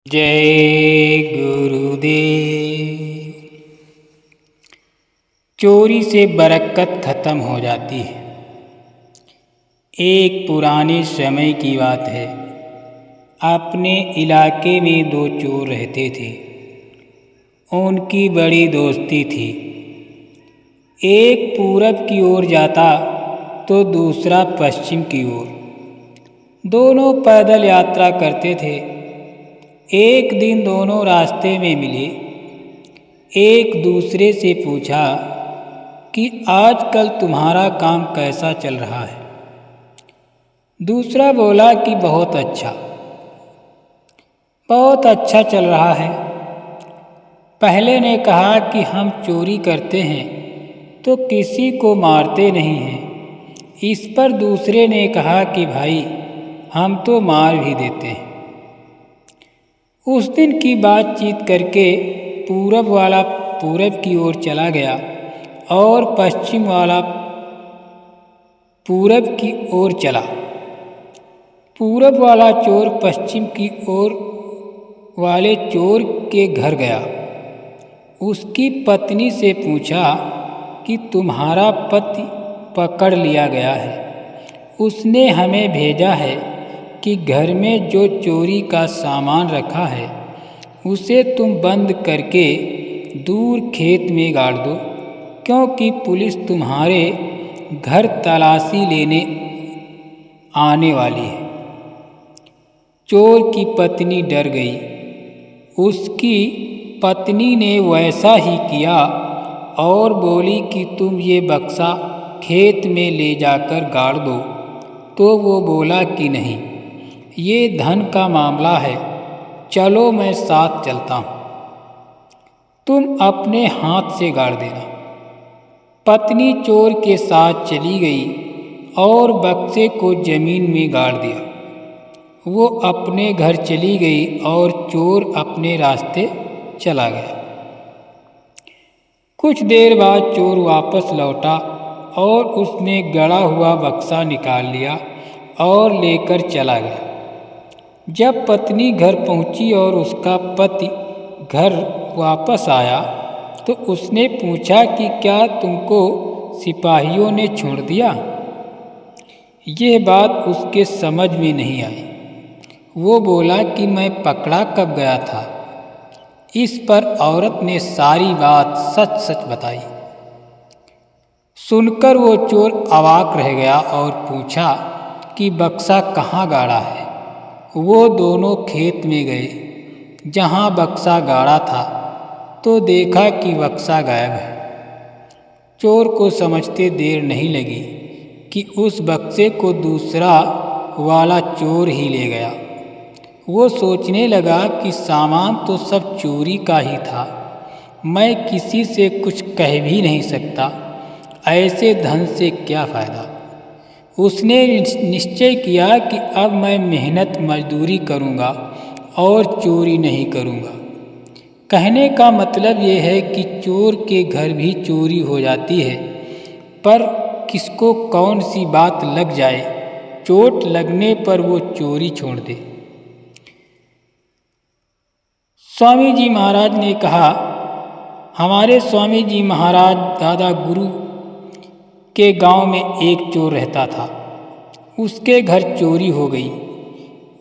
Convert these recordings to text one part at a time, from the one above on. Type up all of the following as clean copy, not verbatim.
जय गुरुदेव। चोरी से बरकत खत्म हो जाती है। एक पुराने समय की बात है। अपने इलाके में दो चोर रहते थे। उनकी बड़ी दोस्ती थी। एक पूरब की ओर जाता तो दूसरा पश्चिम की ओर। दोनों पैदल यात्रा करते थे। एक दिन दोनों रास्ते में मिले। एक दूसरे से पूछा कि आजकल तुम्हारा काम कैसा चल रहा है। दूसरा बोला कि बहुत अच्छा चल रहा है। पहले ने कहा कि हम चोरी करते हैं तो किसी को मारते नहीं हैं। इस पर दूसरे ने कहा कि भाई हम तो मार भी देते हैं। उस दिन की बातचीत करके पूरब वाला पूरब की ओर चला गया और पश्चिम वाला पूरब की ओर चला। पूरब वाला चोर पश्चिम की ओर वाले चोर के घर गया। उसकी पत्नी से पूछा कि तुम्हारा पति पकड़ लिया गया है। उसने हमें भेजा है कि घर में जो चोरी का सामान रखा है उसे तुम बंद करके दूर खेत में गाड़ दो, क्योंकि पुलिस तुम्हारे घर तलाशी लेने आने वाली है। चोर की पत्नी डर गई। उसकी पत्नी ने वैसा ही किया और बोली कि तुम ये बक्सा खेत में ले जाकर गाड़ दो। तो वो बोला कि नहीं, ये धन का मामला है, चलो मैं साथ चलता हूँ, तुम अपने हाथ से गाड़ देना। पत्नी चोर के साथ चली गई और बक्से को जमीन में गाड़ दिया। वो अपने घर चली गई और चोर अपने रास्ते चला गया। कुछ देर बाद चोर वापस लौटा और उसने गड़ा हुआ बक्सा निकाल लिया और लेकर चला गया। जब पत्नी घर पहुंची और उसका पति घर वापस आया तो उसने पूछा कि क्या तुमको सिपाहियों ने छोड़ दिया। यह बात उसके समझ में नहीं आई। वो बोला कि मैं पकड़ा कब गया था। इस पर औरत ने सारी बात सच सच बताई। सुनकर वो चोर अवाक रह गया और पूछा कि बक्सा कहाँ गाड़ा है। वो दोनों खेत में गए जहाँ बक्सा गाड़ा था तो देखा कि बक्सा गायब है। चोर को समझते देर नहीं लगी कि उस बक्से को दूसरा वाला चोर ही ले गया। वो सोचने लगा कि सामान तो सब चोरी का ही था, मैं किसी से कुछ कह भी नहीं सकता, ऐसे धन से क्या फ़ायदा। उसने निश्चय किया कि अब मैं मेहनत मजदूरी करूँगा और चोरी नहीं करूँगा। कहने का मतलब ये है कि चोर के घर भी चोरी हो जाती है, पर किसको कौन सी बात लग जाए, चोट लगने पर वो चोरी छोड़ दे। स्वामी जी महाराज ने कहा, हमारे स्वामी जी महाराज दादा गुरु के गांव में एक चोर रहता था। उसके घर चोरी हो गई।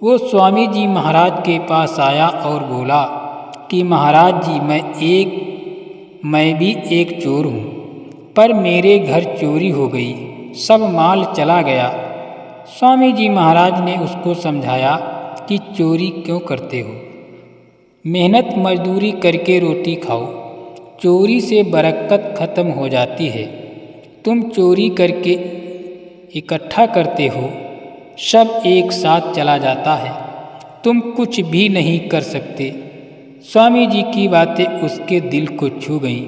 वो स्वामी जी महाराज के पास आया और बोला कि महाराज जी मैं भी एक चोर हूँ, पर मेरे घर चोरी हो गई, सब माल चला गया। स्वामी जी महाराज ने उसको समझाया कि चोरी क्यों करते हो, मेहनत मजदूरी करके रोटी खाओ, चोरी से बरकत खत्म हो जाती है। तुम चोरी करके इकट्ठा करते हो, सब एक साथ चला जाता है, तुम कुछ भी नहीं कर सकते। स्वामी जी की बातें उसके दिल को छू गईं।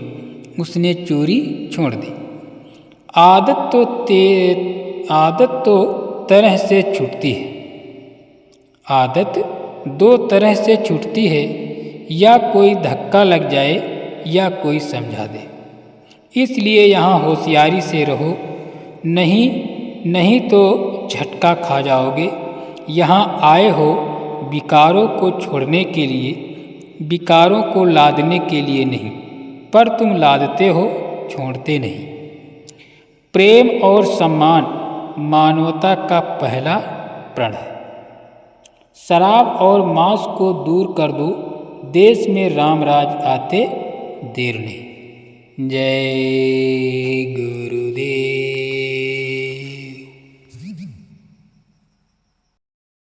उसने चोरी छोड़ दी। आदत तो तरह से छूटती है। आदत दो तरह से छूटती है, या कोई धक्का लग जाए या कोई समझा दे। इसलिए यहाँ होशियारी से रहो, नहीं तो झटका खा जाओगे। यहाँ आए हो विकारों को छोड़ने के लिए, विकारों को लादने के लिए नहीं, पर तुम लादते हो, छोड़ते नहीं। प्रेम और सम्मान मानवता का पहला प्रण है। शराब और मांस को दूर कर दो, देश में रामराज आते देर नहीं। जय गुरु।